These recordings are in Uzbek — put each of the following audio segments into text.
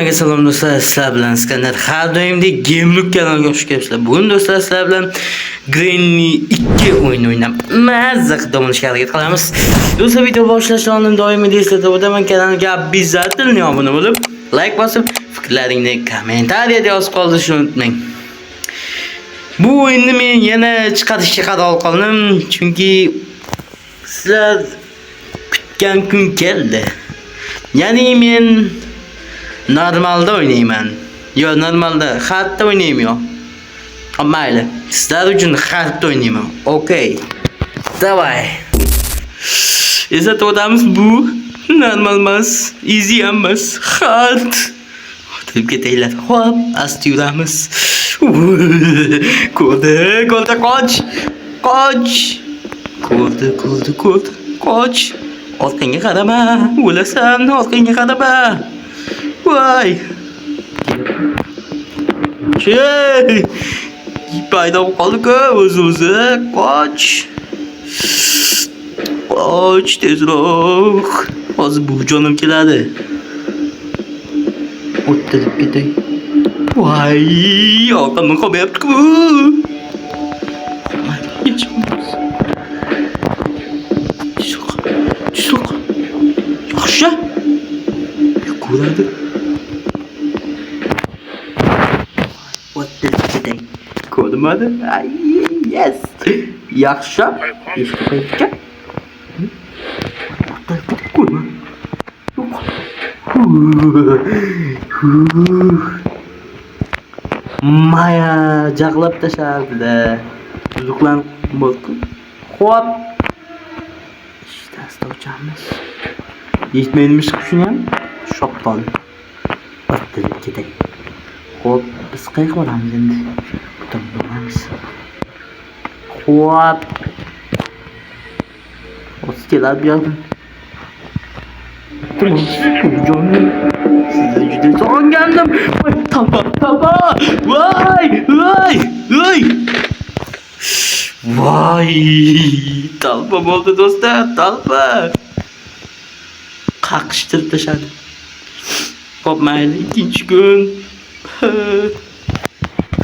Hammaga salom do'stlar, sizlar bilan Iskandar. Har doimdek Gamelook kanaliga xush kelibsizlar. Bugun do'stlar sizlar bilan Granny 2 o'yin o'ynab mazza qilib dam olishga harakat qilamiz. Do'stlar, video boshlashdan oldin doimiy eslatib o'taman, kanalga обязательно obuna bo'lib, like bosib, fikrlaringni kommentariyada yozib qoldirishni unutmang. Bu o'yinni men yana chiqarishga qaror qildim, chunki sizlar kutgan kun keldi. Ya'ni men normalda o'ynayman. Yo, normalda hardda o'ynayman. Mayli, sizlar uchun hardda o'ynayman. Okay. Davay. Eslatib o'tamiz, bu normal emas, easy emas, hard. O'tib ketaylar. Hop, asta yuramiz. Ko'rdi, qoch. Qoch. Orqangga qarama, o'lasan, orqangga qarama. Voy. Paydo qoldi-ku, o'zi. Qoch tezroq. Hozir bu jonim keladi. O'ttirib ketay. Voy, orqamdan qolmayapti-ku. Yaxshi. Ko'radi. Ko'rmadi. Ay, yes. Yaxshi. Ishga qaytga. Ko'rma. Maya jag'lab tashladi. Uzuqlan bo'ldi. Xo'p. Ishda ochamiz. Yetmaymish shuni ham shopton. O'ttirib ketay. Xo'p, biz qayerga boramiz endi? To'g'rimiz. Xo'p. O'tkelar bu yerdan. Jonim. Sizni juda sog'ingandim. Tapa. Voy. Talpa bo'ldi do'stlar, talpa. Qaqishtirib tashladi. Xo'p, mayli, ikkinchi kun.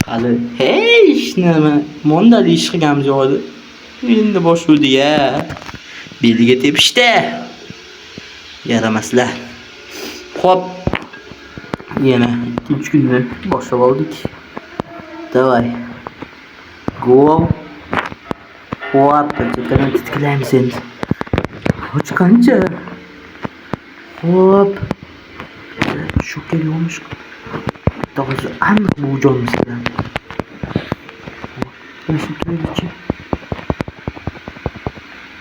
Hali hech nima mondali ish qilganimiz yo'q edi. Endi boshladik-ya. Beliga tepishdi. Yaramaslar. Xo'p. Yana ikkinchi kunni boshlab oldik. Davay. Go. Xo'p, qanchadan titklaymiz endi. Qoch qancha? Xo'p. Shu kelyomish. Doğrusu anlık bu ucu olmuş ya. Nasıl tutuyoruz?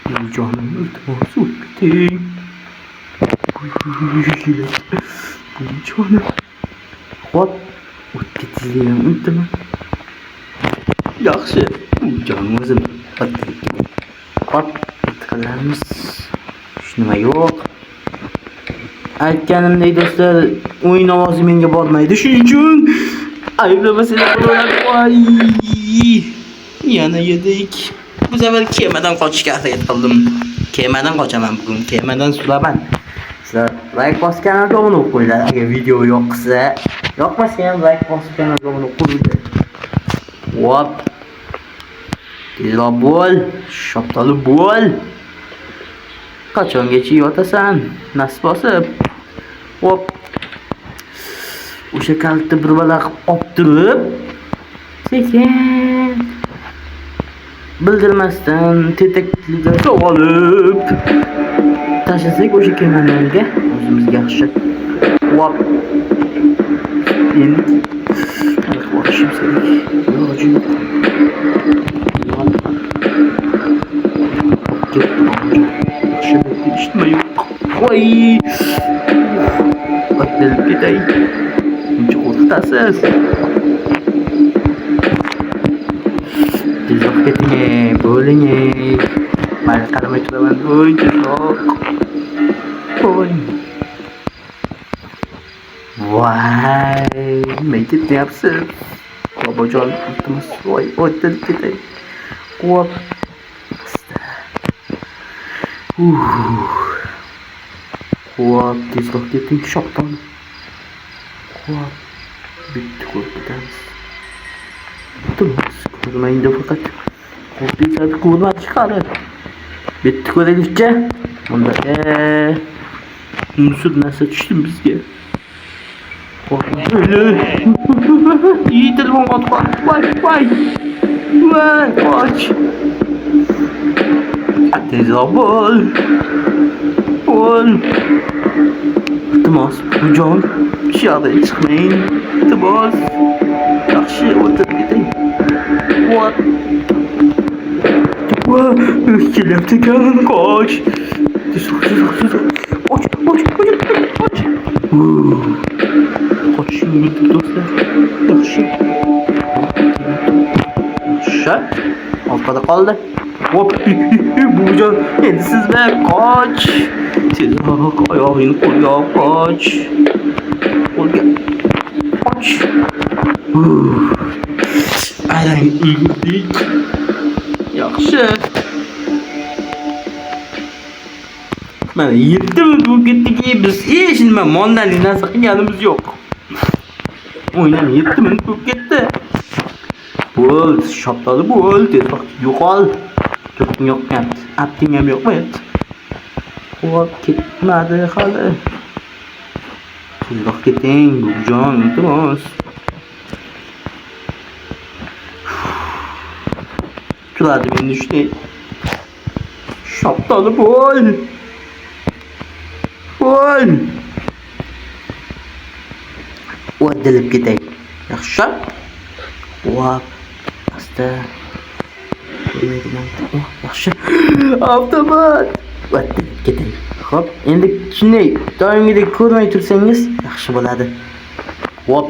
Bu canım iltiması bitti. Bu canım. Hop. Bittiyim unutma. Yaxşı. Bu canım özüm. Hop. Tıkalarımız. Şunuma yok. Aytganimdek do'stlar, o'yin ovozi menga bormaydi. Shuning uchun ayblamasanglar bo'lardi. Voy! Yana yedik. Bu safar kemadan qochishga harakat qildim. Kemadan qochaman bugun. Kemadan sulaman. Sizlar like bosib kanalga obuna bo'lib qo'yinglar. Agar video yoqmasa ham like bosib kanalga obuna bo'lib qo'yinglar. Hop. Tezroq bo'l, shoptali bo'l. Qachongacha yotasan? Nasib bosib. Hop. O'sha kalitni bir bala olib turib, sekin bildirmasdan tetaklidan olib tashlasak o'sha kemalariga o'zimizga yaxshi. Hop. Endi borishim kerak. Iloji yo'q. Ishma yo'q. Voy. O'ttirib ketay. Buncha qo'rqitasiz. Tezroq keting, bo'ling. Mana qaramay turaman. Voy, tezroq. Voy. Voy, nima ketyapsiz? Bobojon, iltimos, voy, o'ttirib ketay. Hop. Hop, tezroq keting, shopton. Hop. Bitti korkutamiz. Bittimiz. Ko'rmaydi faqat. Qo'pitadi ko'rmadi chiqadi. Bitti ko'raylikcha. Bunda musul narsa tushdi bizga. İyi telefon kontrol. Vay. Aç. Tezgah bol. İltimos, bujon. Dışarıda çıkmayın. İltimos. Yaxshi o'tirib keting. What? Kelyapti ekan, qoch. Tezroq. Qoch. Qochishni unutib do'stlar. Yaxshi. Orqada qoldi. Hop, bujon, endi sizlar qoch. Tezroq oyog'ingni qo'lga qoch. Qoch. Arang ulgurdik. Yaxshi. Mana 7 minut bo'lib ketdiki, biz hech nima mondali narsa qilganimiz yo'q. O'ynam 7 minut bo'lib ketdi. Bo'l, shoptali bo'l, tezroq yo'qol. To'pning yo'qyapti. Apting ham yo'qmayapti. Hop, ketmadi hali. Tezroq keting, bujon, iltimos. Turadi meni shunday. Shoptali bo'l. O'dilib ketay. Yaxshi. Hop. Asta. Yaxshi. Avtomat. O'dilib ketay. Hop, endi shunday doimgidek ko'rmay tursangiz yaxshi bo'ladi. Hop.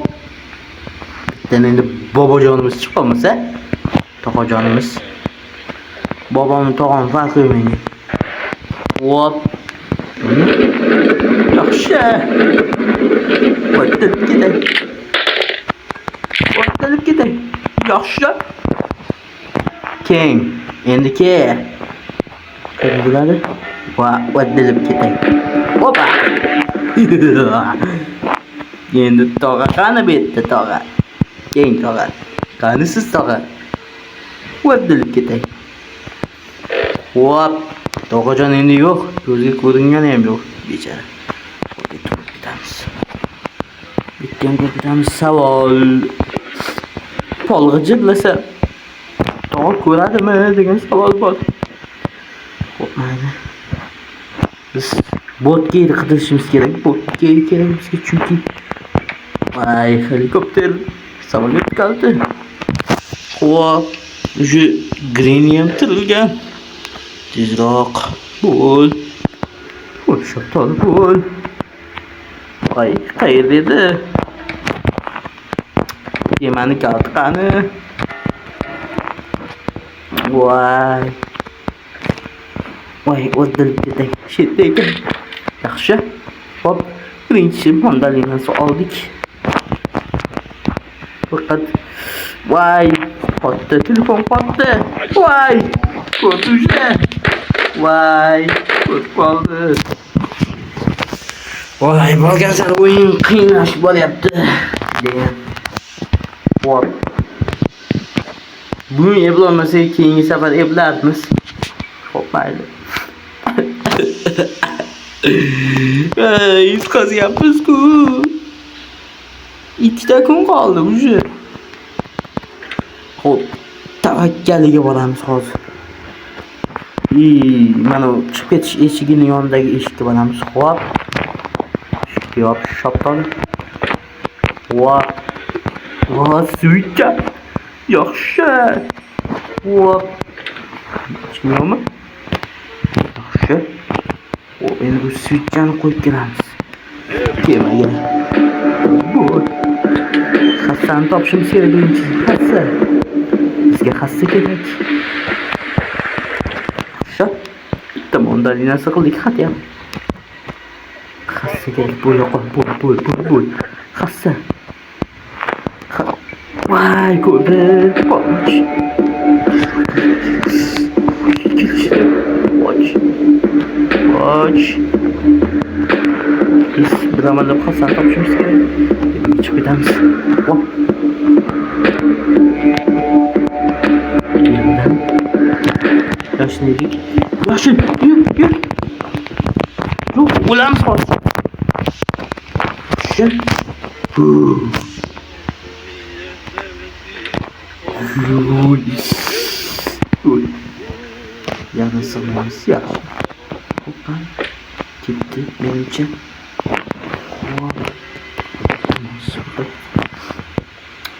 Bittadan endi bobojonimiz chiqib qolmasa, tog'ajonimiz. Bobomni tog'am farq qilmaydi. Hop. Yaxshi. O'tib ketay. Yaxshi. Keng. Endi ke. Ko'radi. Va o'tib ketay. Hopa. Endi tog'a qani betdi tog'a. Keng tog'a. Qani siz tog'a. O'tib ketay. Hop. Tog'ajon endi yo'q. Ko'zga ko'ringani ham yo'q. Bechara. Bitamiz savol. Polg'a jiblasa tog' ko'radimi degan savol bor. Qo'rqmaydi. Biz botga qidirishimiz kerak. Botga kerak bizga chunki helikopter samolyot kaldi. Hop, уже greniyam tirilgan. Tezroq bo'l. Shoptali bo'l. Qayerda edi? Kemani kalti qani? Voy, o'dilib ketay. Shetda ekan. Yaxshi. Hop, birinchi mandalinani oldik. Faqat qotdi, telefon qotdi. Ko'rdi. Ko'rib qoldi. Borgan sari o'yin qiynalib boryapti. Hop. Bugun eplolmasak, keyingi safar eplarmiz. Qo'pmaydi. Yutqazyapmiz-ku. 2 kun qoldi уже. Hop, tavakkaliga boramiz hozir. Mana chiqib ketish eshigining yonidagi eshikka boramiz. Hop. Yop, shoptali. Hop. Suycha. Yaxshi. Hop. Chiqmaymi? Yaxshi. Hop, endi bu suychani qo'yib kelamiz. Kemaga. Bu. Hassani topishimiz kerak birinchi. Hassa. Bizga hassa kerak. Yaxshi. Bitta mandalinasi qildik xatya. Hassa kerak. Bo'l. Hassa. Ko'rdi. Qoch. Biz bir amallab Hasan topishimiz kerak. koşup gidemiz. Hop. Yeniden. Yaşın yedik. Yaşın yürü. Yok ulan sor. Yaşın. Yarısınız ya. Hoppa. Gitti benimce.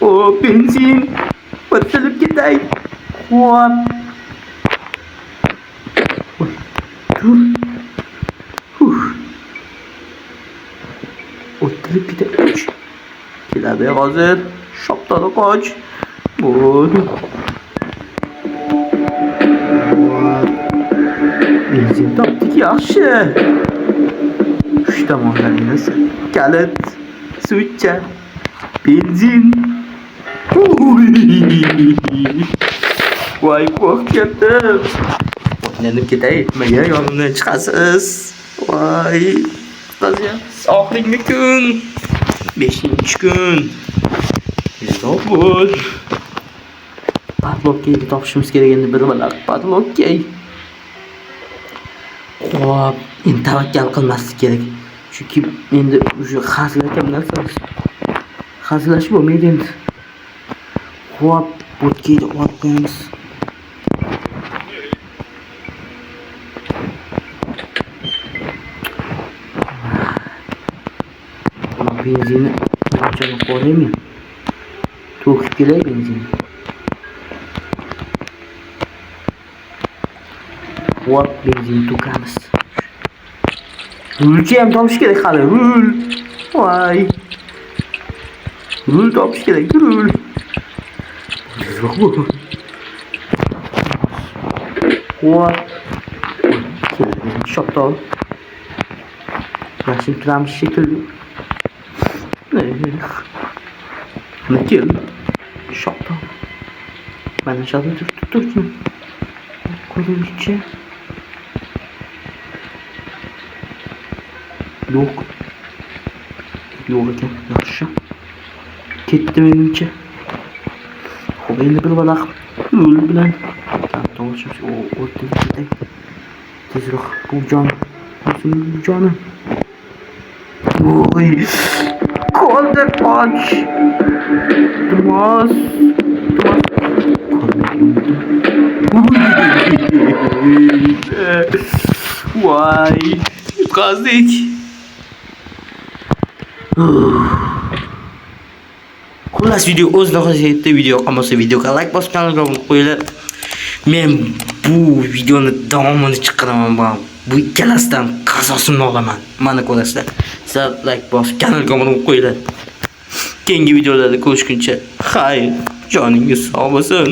O benzin. Batılıp gideyim. Hop. Dur. Batılıp gideyim. Kilade hazır. Şaptalı koç. Bu. Benzin taptık yaxşı. Üç tomonlarınız kalit, su içe, benzin. Vay korkuttum. Oynanıp ketay, nimaga yonimdan chiqasiz? Vay. Qizim, oxirgi kun. 5-kun. Zobul. Padlokkayni topishimiz kerak endi bir bilan padlokkay. Hop, endi tavakkal qilmaslik kerak. Chunki endi o'sha xazlakam narsamiz. Xazlash bo'lmaydi endi. Hop, bo'tkayni olib qo'yamiz. Benzinni ochib qo'yaymi? To'kib kelay benzinni. Hop, benzin to'kamiz. Rulchi ham topish kerak hali, rul. Voy. Rul topish kerak, rul. Hop. Shoptal. Mashin turamiz shekilli. Nikil. Shoptal. Mana shoptal turibdi. Qo'yingchi. Yo'q. Yo'q ekan, yaxshi. Ketdi menimcha. Xo'p, endi bir baloq yo'l bilan to'g'rishimiz. O'tdi ketay. Tezroq bu jon. Bu jonim. Voy. Qoldir och. Turmos. Voy. Qazdik. Xullas video o'z nihoyasiga yetdi. Video yoqmasa videoga like bosib kanalga obuna qo'yinglar. Men bu videoni davomini chiqaraman. Bu ikkalasidan qazosimni olaman. Mana ko'rasizlar. Sizlar like bosib kanalga obuna qo'yinglar. Keyingi videolarda ko'rishguncha xayr, joningiz sog' bo'lsin.